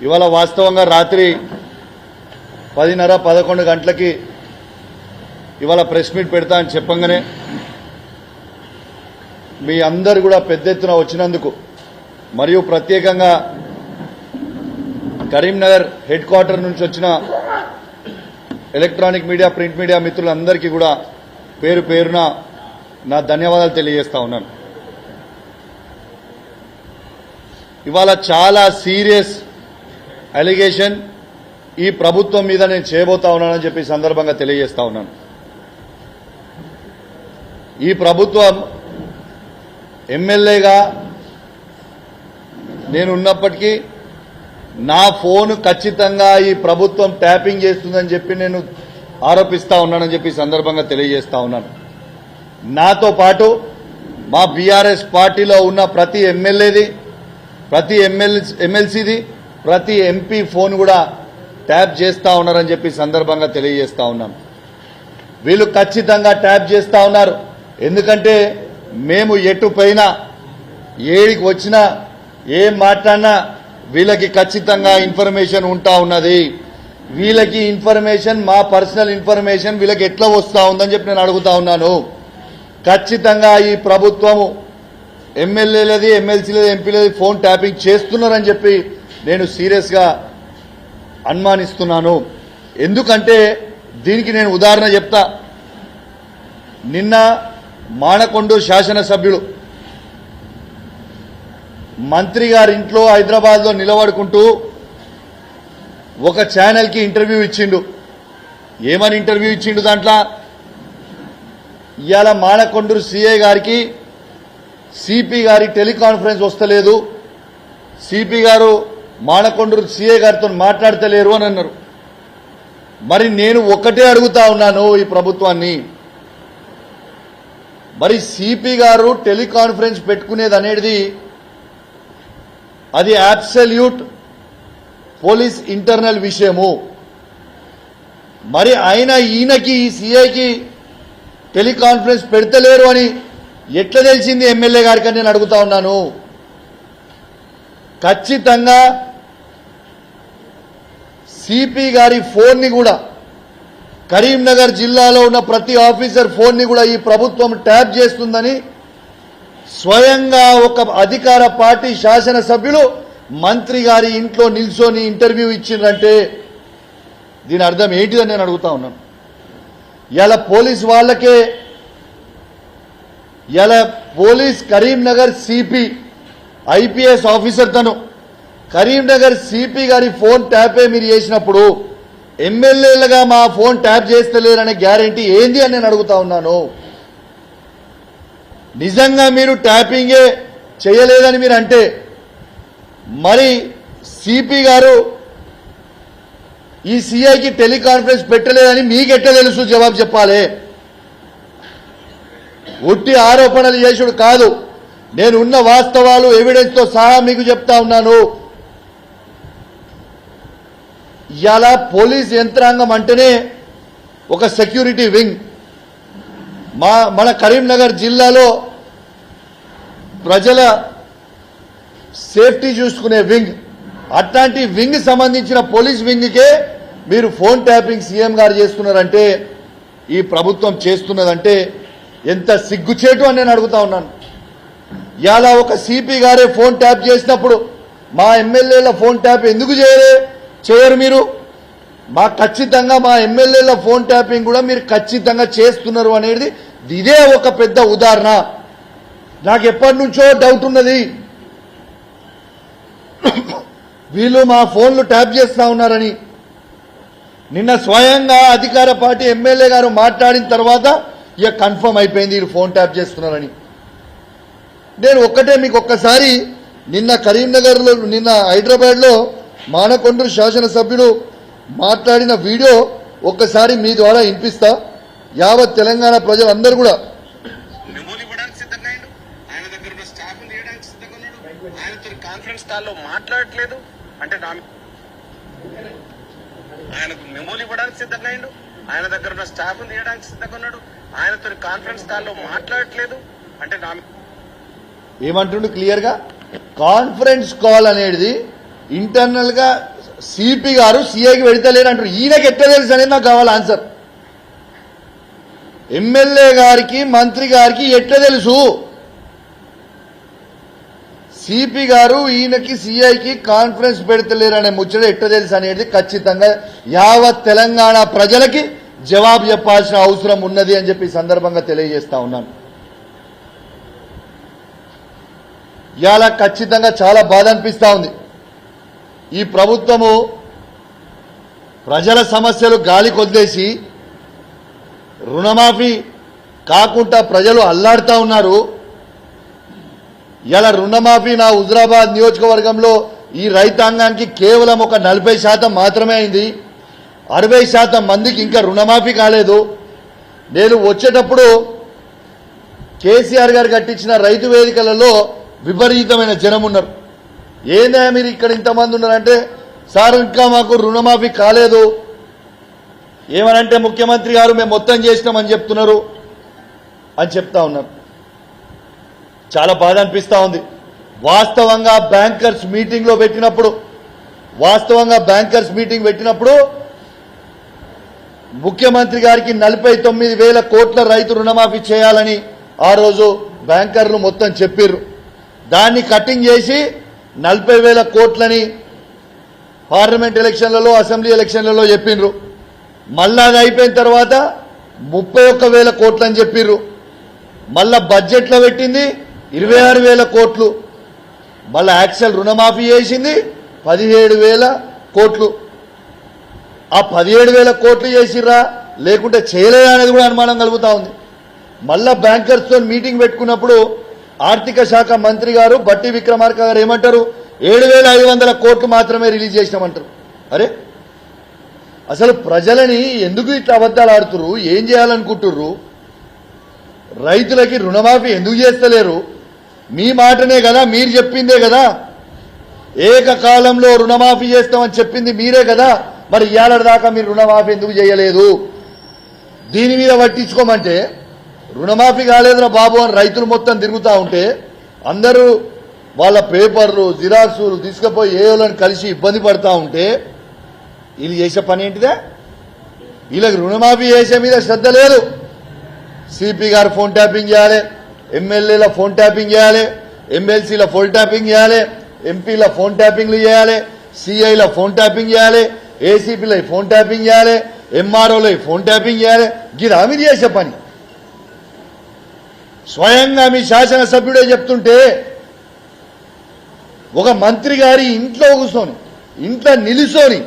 ఇవాళ వాస్తవంగా రాత్రి 10:30-11 గంటలకి ఇవాళ ప్రెస్ మీట్ పెడతా అని చెప్పంగానే మీ అందరు కూడా పెద్ద ఎత్తున వచ్చినందుకు మరియు ప్రత్యేకంగా కరీంనగర్ హెడ్ క్వార్టర్ నుంచి వచ్చిన ఎలక్ట్రానిక్ మీడియా ప్రింట్ మీడియా మిత్రులందరికీ కూడా పేరు పేరున నా ధన్యవాదాలు తెలియజేస్తా ఉన్నాను. ఇవాళ చాలా సీరియస్ అలిగేషన్ ఈ ప్రభుత్వం మీద నేను చేయబోతా ఉన్నానని చెప్పి సందర్భంగా తెలియజేస్తా ఉన్నాను. ఈ ప్రభుత్వం ఎమ్మెల్యేగా నేను ఉన్నప్పటికీ నా ఫోన్ ఖచ్చితంగా ఈ ప్రభుత్వం ట్యాపింగ్ చేస్తుందని చెప్పి నేను ఆరోపిస్తా ఉన్నానని చెప్పి సందర్భంగా తెలియజేస్తా ఉన్నాను. నాతో పాటు మా బీఆర్ఎస్ పార్టీలో ఉన్న ప్రతి ఎమ్మెల్యేది, ప్రతి ఎమ్మెల్సీది, ప్రతి ఎంపీ ఫోన్ కూడా ట్యాప్ చేస్తా ఉన్నారని చెప్పి సందర్భంగా తెలియజేస్తా ఉన్నాను. వీళ్ళు ఖచ్చితంగా ట్యాప్ చేస్తా ఉన్నారు. ఎందుకంటే మేము ఎటు పోయినా, ఏడికి వచ్చినా, ఏం మాట్లాడినా వీళ్ళకి ఖచ్చితంగా ఇన్ఫర్మేషన్ ఉంటా ఉన్నది. వీళ్ళకి ఇన్ఫర్మేషన్, మా పర్సనల్ ఇన్ఫర్మేషన్ వీళ్ళకి ఎట్లా వస్తా ఉందని చెప్పి నేను అడుగుతా ఉన్నాను. ఖచ్చితంగా ఈ ప్రభుత్వము ఎమ్మెల్యేలది, ఎమ్మెల్సీలది, ఎంపీలది ఫోన్ ట్యాపింగ్ చేస్తున్నారని చెప్పి నేను సీరియస్ గా అనుమానిస్తున్నాను. ఎందుకంటే దీనికి నేను ఉదాహరణ చెప్తా. నిన్న మానకొండ శాసనసభ్యులు మంత్రి గారి ఇంట్లో హైదరాబాద్ లో నిలబడుకుంటూ ఒక ఛానల్ కి ఇంటర్వ్యూ ఇచ్చిండు. ఏమని ఇంటర్వ్యూ ఇచ్చిండు? దాంట్లో ఇవాళ మానకొండూరు సిఐ గారికి సిపి గారి టెలికాన్ఫరెన్స్ వస్తలేదు, సిపి గారు మానకొండూరు సిఐ గారితో మాట్లాడతలేరు అని అన్నారు. మరి నేను ఒక్కటే అడుగుతా ఉన్నాను ఈ ప్రభుత్వాన్ని, మరి సిపి గారు టెలికాన్ఫరెన్స్ పెట్టుకునేది అనేది అది అబ్సల్యూట్ పోలీస్ ఇంటర్నల్ విషయము. మరి ఈయనకి ఈ సిఐకి టెలికాన్ఫరెన్స్ పెడతలేరు అని ఎట్లా తెలిసింది ఎమ్మెల్యే గారికి అని నేను అడుగుతా ఉన్నాను. ఖచ్చితంగా సిపి గారి ఫోన్ ని కూడా, కరీంనగర్ జిల్లాలో ఉన్న ప్రతి ఆఫీసర్ ఫోన్ ని కూడా ఈ ప్రభుత్వం ట్యాప్ చేస్తుందని స్వయంగా ఒక అధికార పార్టీ శాసనసభ్యులు మంత్రి గారి ఇంట్లో నిల్చొని ఇంటర్వ్యూ ఇచ్చిండ్రంటే దీని అర్థం ఏంటిదని నేను అడుగుతా ఉన్నాను. ఇలా పోలీస్ వాళ్ళకే, ఇలా police Karimnagar CP IPS officer తను కరీంనగర్ సిపి గారి ఫోన్ ట్యాపే మీరు చేసినప్పుడు ఎమ్మెల్యేలుగా మా ఫోన్ ట్యాప్ చేస్తలేరనే గ్యారంటీ ఏంది అని నేను అడుగుతా ఉన్నాను. నిజంగా మీరు ట్యాపింగే చేయలేదని మీరు అంటే మరి సిపి గారు ఈ సిఐకి టెలికాన్ఫరెన్స్ పెట్టలేదని మీకెట్లా తెలుసు? జవాబు చెప్పాలి. ఉట్టి ఆరోపణలు చేసుడు కాదు, నేను ఉన్న వాస్తవాలు ఎవిడెన్స్ తో సహా మీకు చెప్తా ఉన్నాను. ఇవాళ పోలీస్ యంత్రాంగం అంటేనే ఒక సెక్యూరిటీ వింగ్. మన కరీంనగర్ జిల్లాలో ప్రజల సేఫ్టీ చూసుకునే వింగ్. అట్లాంటి వింగ్ సంబంధించిన పోలీస్ వింగ్కే మీరు ఫోన్ ట్యాపింగ్ సీఎం గారు చేస్తున్నారంటే, ఈ ప్రభుత్వం చేస్తున్నదంటే ఎంత సిగ్గుచేటు అని నేను అడుగుతా ఉన్నాను. ఇవాళ ఒక సిపి గారే ఫోన్ ట్యాప్ చేసినప్పుడు మా ఎమ్మెల్యేల ఫోన్ ట్యాప్ ఎందుకు చేయరు మీరు? ఖచ్చితంగా మా ఎమ్మెల్యేల ఫోన్ ట్యాపింగ్ కూడా మీరు ఖచ్చితంగా చేస్తున్నారు అనేది ఇదే ఒక పెద్ద ఉదాహరణ. నాకు ఎప్పటి నుంచో డౌట్ ఉన్నది, వీళ్ళు మా ఫోన్లు ట్యాప్ చేస్తా ఉన్నారని. నిన్న స్వయంగా అధికార పార్టీ ఎమ్మెల్యే గారు మాట్లాడిన తర్వాత ఇక కన్ఫర్మ్ అయిపోయింది వీళ్ళు ఫోన్ ట్యాప్ చేస్తున్నారని. నేను మీకు ఒక్కసారి నిన్న కరీంనగర్లో, నిన్న హైదరాబాద్ లో మానకొండ శాసనసభ్యులు మాట్లాడిన వీడియో ఒక్కసారి మీ ద్వారా వినిపిస్తా. యావత్ తెలంగాణ ప్రజలందరూ కూడా కాన్ఫరెన్స్ కాల్లో మాట్లాడట్లేదు అంటే ఆయనకు మెమోలు ఇవ్వడానికి సిద్ధంగా అయ్యిండు, ఆయన దగ్గర ఉన్న స్టాఫ్ తీయడానికి సిద్ధంగా ఉన్నాడు, ఆయనతో కాన్ఫరెన్స్ కాల్లో మాట్లాడట్లేదు అంటే ఏమంటుండు క్లియర్ గా? కాన్ఫరెన్స్ కాల్ అనేది ఇంటర్నల్ గా సిపి గారు సిఐకి పెడతలేరు అంటారు. ఈయనకి ఎట్లా తెలుసు అనేది నాకు కావాలి ఆన్సర్. ఎమ్మెల్యే గారికి మంత్రి గారికి ఎట్లా తెలుసు సిపి గారు ఈయనకి సిఐకి కాన్ఫరెన్స్ పెడతలేరు అనే ముచ్చట ఎట్లా తెలుసు అనేది ఖచ్చితంగా యావత్ తెలంగాణ ప్రజలకి జవాబు చెప్పాల్సిన అవసరం ఉన్నది అని చెప్పి సందర్భంగా తెలియజేస్తా ఉన్నాను. ఇవాళ ఖచ్చితంగా చాలా బాధ అనిపిస్తా ఉంది. ఈ ప్రభుత్వము ప్రజల సమస్యలు గాలి కొద్దేసి రుణమాఫీ కాకుండా ప్రజలు అల్లాడుతూ ఉన్నారు. ఇలా రుణమాఫీ నా హుజురాబాద్ నియోజకవర్గంలో ఈ రైతాంగానికి కేవలం ఒక 40% మాత్రమే అయింది. 60% మందికి ఇంకా రుణమాఫీ కాలేదు. నేను వచ్చేటప్పుడు కేసీఆర్ గారు కట్టించిన రైతు వేదికలలో విపరీతమైన జనం ఉన్నారు. ఏందా మీరు ఇక్కడ ఇంతమంది ఉన్నారంటే, సార్ ఇంకా మాకు రుణమాఫీ కాలేదు ఏమనంటే ముఖ్యమంత్రి గారు మేము మొత్తం చేసినామని చెప్తున్నారు అని చెప్తా ఉన్నారు. చాలా బాధ అనిపిస్తా ఉంది. వాస్తవంగా బ్యాంకర్స్ మీటింగ్ పెట్టినప్పుడు ముఖ్యమంత్రి గారికి 49,000 కోట్ల రైతు రుణమాఫీ చేయాలని ఆ రోజు బ్యాంకర్లు మొత్తం చెప్పిర్రు. దాన్ని కటింగ్ చేసి 40,000 కోట్లని పార్లమెంట్ ఎలక్షన్లలో అసెంబ్లీ ఎలక్షన్లలో చెప్పిండ్రు. మళ్ళా అది అయిపోయిన తర్వాత 31,000 కోట్లు అని చెప్పిర్రు. మళ్ళా బడ్జెట్లో పెట్టింది 26,000 కోట్లు. మళ్ళా యాక్చువల్ రుణమాఫీ చేసింది 17,000 కోట్లు. ఆ 17,000 కోట్లు చేసిర్రా లేకుంటే చేయలేదా అనేది కూడా అనుమానం కలుగుతా ఉంది. మళ్ళా బ్యాంకర్స్తో మీటింగ్ పెట్టుకున్నప్పుడు ఆర్థిక శాఖ మంత్రి గారు బట్టి విక్రమార్క గారు ఏమంటారు, 7,500 కోట్లు మాత్రమే రిలీజ్ చేసినామంటారు. అరే అసలు ప్రజలని ఎందుకు ఇట్లా అబద్ధాలు ఆడుతురు? ఏం చేయాలనుకుంటుర్రు? రైతులకి రుణమాఫీ ఎందుకు చేస్తలేరు? మీ మాటనే కదా, మీరు చెప్పిందే కదా. ఏకకాలంలో రుణమాఫీ చేస్తామని చెప్పింది మీరే కదా. మరి ఇవాళ దాకా మీరు రుణమాఫీ ఎందుకు చేయలేదు? దీని మీద పట్టించుకోమంటే రుణమాఫీ కాలేదురా బాబు అని రైతులు మొత్తం తిరుగుతూ ఉంటే అందరూ వాళ్ళ పేపర్లు జిరాక్సులు తీసుకుపోయి ఏలను కలిసి ఇబ్బంది పడతా ఉంటే వీళ్ళు చేసే పని ఏంటిదే? వీళ్ళకి రుణమాఫీ చేసే మీద శ్రద్ధ లేదు. సిపి గారు ఫోన్ ట్యాపింగ్ చేయాలి, ఎమ్మెల్యేల ఫోన్ ట్యాపింగ్ చేయాలి, ఎమ్మెల్సీల ఫోన్ ట్యాపింగ్ చేయాలి, ఎంపీల ఫోన్ ట్యాపింగ్లు చేయాలి, సిఐల ఫోన్ ట్యాపింగ్ చేయాలి, ఏసీపీల ఫోన్ ట్యాపింగ్ చేయాలి, ఎంఆర్ఓల ఫోన్ ట్యాపింగ్ చేయాలి. గిదా మీరు చేసే పని? స్వయంగా మీ శాసనసభ్యుడే చెప్తుంటే ఒక మంత్రి గారి ఇంట్లో కూర్చొని ఇంట్లో నిలుసోని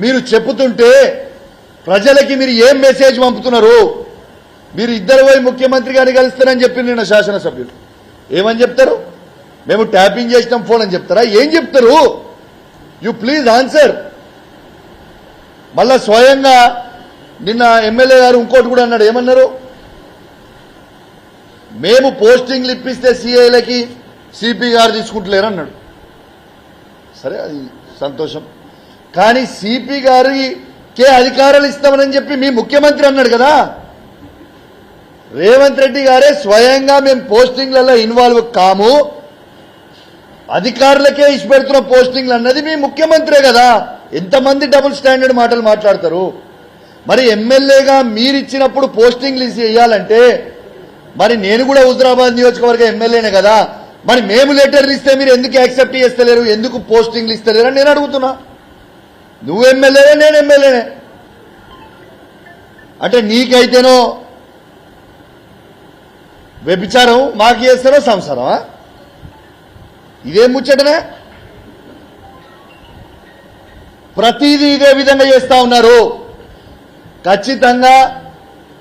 మీరు చెప్పుతుంటే ప్రజలకి మీరు ఏం మెసేజ్ పంపుతున్నారు? మీరు ఇద్దరు పోయి ముఖ్యమంత్రి గారిని కలుస్తారని చెప్పి నిన్న శాసనసభ్యులు ఏమని చెప్తారు? మేము ట్యాపింగ్ చేసినాం ఫోన్ అని చెప్తారా? ఏం చెప్తారు? You please answer. మళ్ళా స్వయంగా నిన్న ఎమ్మెల్యే గారు ఇంకోటి కూడా అన్నాడు. ఏమన్నారు? మేము పోస్టింగ్లు ఇప్పిస్తే సిఐలకి సిపి గారు తీసుకుంటలేరు అన్నాడు. సరే, అది సంతోషం. కానీ సిపి గారికే అధికారాలు ఇస్తామని చెప్పి మీ ముఖ్యమంత్రి అన్నాడు కదా. రేవంత్ రెడ్డి గారే స్వయంగా మేము పోస్టింగ్లలో ఇన్వాల్వ్ కాము, అధికారులకే ఇచ్చిపెడుతున్న పోస్టింగ్లు అన్నది మీ ముఖ్యమంత్రే కదా. ఎంతమంది డబుల్ స్టాండర్డ్ మాటలు మాట్లాడతారు? మరి ఎమ్మెల్యేగా మీరిచ్చినప్పుడు పోస్టింగ్లు ఇవ్వాలంటే మరి నేను కూడా హుజురాబాద్ నియోజకవర్గ ఎమ్మెల్యేనే కదా. మరి మేము లెటర్లు ఇస్తే మీరు ఎందుకు యాక్సెప్ట్ చేస్తలేరు? ఎందుకు పోస్టింగ్లు ఇస్తలేరు అని నేను అడుగుతున్నా. నువ్వు ఎమ్మెల్యేనే, నేను ఎమ్మెల్యేనే. అంటే నీకైతేనో వ్యభిచారం, మాకు చేస్తారో సంసారమా? ఇదేం ముచ్చటనే? ప్రతిదీ ఇదే విధంగా చేస్తా ఉన్నారు. ఖచ్చితంగా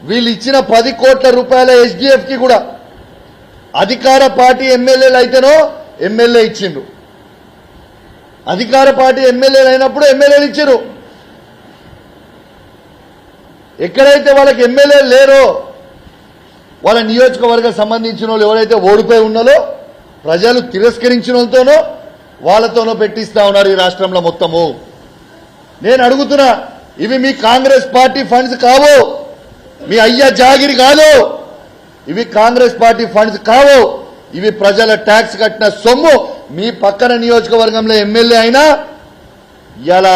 వీళ్ళు ఇచ్చిన 10 కోట్ల రూపాయల ఎస్డిఎఫ్ కి కూడా అధికార పార్టీ ఎమ్మెల్యేలు అయితేనో ఎమ్మెల్యే ఇచ్చిండ్రు. అధికార పార్టీ ఎమ్మెల్యేలు అయినప్పుడు ఎమ్మెల్యేలు ఇచ్చారు. ఎక్కడైతే వాళ్ళకి ఎమ్మెల్యేలు లేరో వాళ్ళ నియోజకవర్గం సంబంధించిన వాళ్ళు ఎవరైతే ఓడిపోయి ఉన్నారో ప్రజలు తిరస్కరించిన వాళ్ళతోనో వాళ్ళతోనో పెట్టిస్తా ఉన్నారు ఈ రాష్ట్రంలో మొత్తము. నేను అడుగుతున్నా, ఇవి మీ కాంగ్రెస్ పార్టీ ఫండ్స్ కావు, మీ అయ్యా జాగిరి కాదు. ఇవి కాంగ్రెస్ పార్టీ ఫండ్స్ కావు. ఇవి ప్రజల ట్యాక్స్ కట్టిన సొమ్ము. మీ పక్కన నియోజకవర్గంలో ఎమ్మెల్యే అయినా ఇలా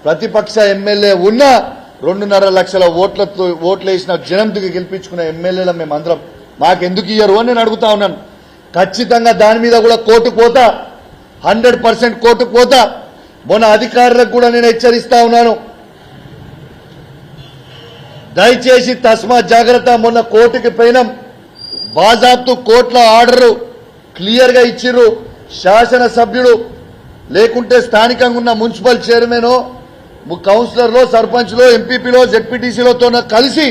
ప్రతిపక్ష ఎమ్మెల్యే ఉన్న 2.5 లక్షల ఓట్లు వేసిన జనంతుకి గెలిపించుకున్న ఎమ్మెల్యేల మేమందరం మాకెందుకు ఇయ్యరు అని నేను అడుగుతా ఉన్నాను. ఖచ్చితంగా దాని మీద కూడా కోర్టు పోతా, 100% కోర్టు పోతా. మొన్న అధికారులకు కూడా నేను హెచ్చరిస్తా ఉన్నాను, దయచేసి తస్మా జాగ్రత్త. మొన్న కోర్టుకి పోయినాం, బాజాబ్తు కోర్టుల ఆర్డర్ క్లియర్ గా ఇచ్చిర్రు. శాసనసభ్యుడు లేకుంటే స్థానికంగా ఉన్న మున్సిపల్ చైర్మన్, కౌన్సిలర్లో, సర్పంచ్లో, ఎంపీపీలో, జెడ్పీటీసీలతో కలిసి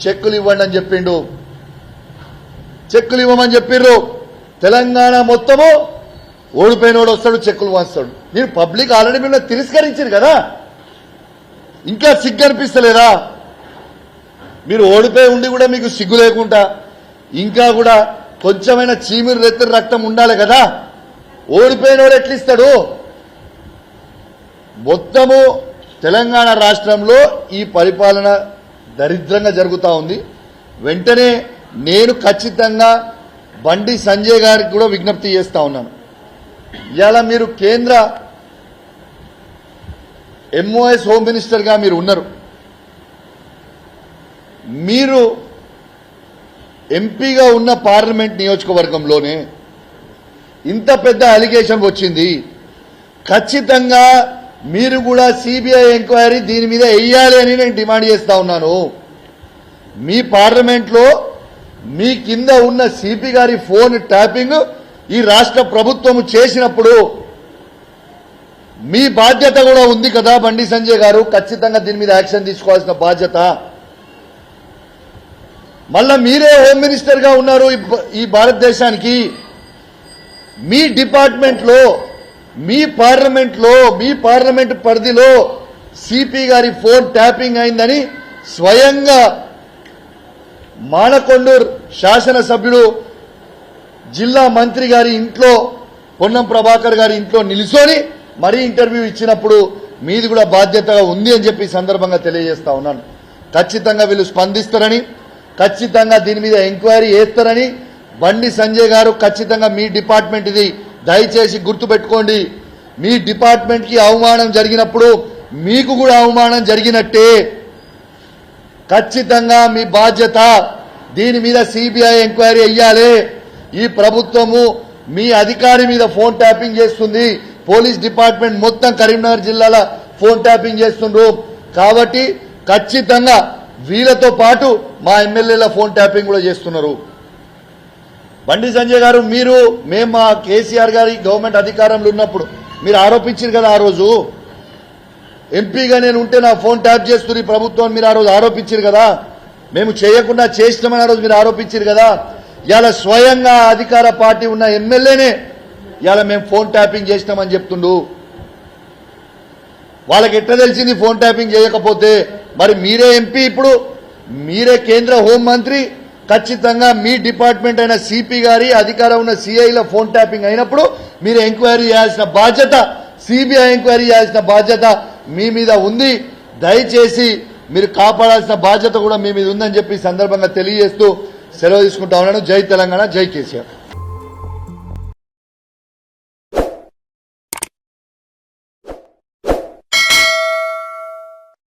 చెక్కులు ఇవ్వండి అని చెప్పిండు. చెక్కులు ఇవ్వమని చెప్పిర్రు. తెలంగాణ మొత్తము ఓడిపోయినోడు వస్తాడు, చెక్కులు వాస్తాడు. మీరు పబ్లిక్ ఆల్రెడీ మిమ్మల్ని తిరస్కరించారు కదా, ఇంకా సిగ్గు అనిపిస్తలేదా? మీరు ఓడిపోయి ఉండి కూడా మీకు సిగ్గు లేకుండా ఇంకా కూడా కొంచెమైనా చీమిరి రెత్తిరి రక్తం ఉండాలి కదా. ఓడిపోయినోడు ఎట్లిస్తాడు? మొత్తము తెలంగాణ రాష్ట్రంలో ఈ పరిపాలన దరిద్రంగా జరుగుతూ ఉంది. వెంటనే నేను ఖచ్చితంగా బండి సంజయ్ గారికి కూడా విజ్ఞప్తి చేస్తా ఉన్నాను. ఇవాళ మీరు కేంద్ర ఎంఓఎస్ హోమ్ మినిస్టర్గా మీరు ఉన్నారు. మీరు ఎంపీగా ఉన్న పార్లమెంట్ నియోజకవర్గంలోనే ఇంత పెద్ద అలిగేషన్ వచ్చింది. ఖచ్చితంగా మీరు కూడా సిబిఐ ఎంక్వైరీ దీని మీద వేయాలి అని నేను డిమాండ్ చేస్తా ఉన్నాను. మీ పార్లమెంట్లో మీ కింద ఉన్న సిపి గారి ఫోన్ ట్యాపింగ్ ఈ రాష్ట్ర ప్రభుత్వం చేసినప్పుడు మీ బాధ్యత కూడా ఉంది కదా బండి సంజయ్ గారు. ఖచ్చితంగా దీని మీద యాక్షన్ తీసుకోవాల్సిన బాధ్యత. మళ్ళా మీరే హోమ్ మినిస్టర్ గా ఉన్నారు ఈ భారతదేశానికి. మీ డిపార్ట్మెంట్ లో, మీ పార్లమెంట్ పరిధిలో సిపి గారి ఫోన్ ట్యాపింగ్ అయిందని స్వయంగా మానకొండూరు శాసనసభ్యుడు జిల్లా మంత్రి గారి ఇంట్లో, పొన్నం ప్రభాకర్ గారి ఇంట్లో నిలుసొని మరీ ఇంటర్వ్యూ ఇచ్చినప్పుడు మీది కూడా బాధ్యతగా ఉంది అని చెప్పి సందర్భంగా తెలియజేస్తా ఉన్నాను. ఖచ్చితంగా వీళ్ళు స్పందిస్తారని, ఖచ్చితంగా దీని మీద ఎంక్వైరీ చేస్తారని. బండి సంజయ్ గారు ఖచ్చితంగా మీ డిపార్ట్మెంట్ ఇది, దయచేసి గుర్తుపెట్టుకోండి. మీ డిపార్ట్మెంట్ కి అవమానం జరిగినప్పుడు మీకు కూడా అవమానం జరిగినట్టే. ఖచ్చితంగా మీ బాధ్యత. దీని మీద సిబిఐ ఎంక్వైరీ అయ్యాలి. ఈ ప్రభుత్వము మీ అధికారి మీద ఫోన్ ట్యాపింగ్ చేస్తుంది. పోలీస్ డిపార్ట్మెంట్ మొత్తం కరీంనగర్ జిల్లాలో ఫోన్ ట్యాపింగ్ చేస్తుండ్రు. కాబట్టి ఖచ్చితంగా వీళ్ళతో పాటు మా ఎమ్మెల్యేల ఫోన్ ట్యాపింగ్ కూడా చేస్తున్నారు. బండి సంజయ్ గారు, మేము మా కేసీఆర్ గారి గవర్నమెంట్ అధికారంలో ఉన్నప్పుడు మీరు ఆరోపించారు కదా, ఆ రోజు ఎంపీగా నేను ఉంటే నా ఫోన్ ట్యాప్ చేస్తుంది ప్రభుత్వం మీరు ఆ రోజు ఆరోపించారు కదా. మేము చేయకుండా చేసినామని ఆ రోజు మీరు ఆరోపించారు కదా. ఇవాళ స్వయంగా అధికార పార్టీ ఉన్న ఎమ్మెల్యేనే ఇవాళ మేము ఫోన్ ట్యాపింగ్ చేసినామని చెప్తుండు. వాళ్ళకి ఎట్లా తెలిసింది ఫోన్ ట్యాపింగ్ చేయకపోతే? మరి మీరే ఎంపీ, ఇప్పుడు మీరే కేంద్ర హోంమంత్రి. ఖచ్చితంగా మీ డిపార్ట్మెంట్ అయిన సిపి గారి, అధికారం ఉన్న సిఐల ఫోన్ ట్యాపింగ్ అయినప్పుడు మీరు ఎంక్వైరీ చేయాల్సిన బాధ్యత, సిబిఐ ఎంక్వైరీ చేయాల్సిన బాధ్యత మీ మీద ఉంది. దయచేసి మీరు కాపాడాల్సిన బాధ్యత కూడా మీ మీద ఉందని చెప్పి సందర్భంగా తెలియజేస్తూ సెలవు తీసుకుంటా ఉన్నాను. జై తెలంగాణ, జై కేసీఆర్.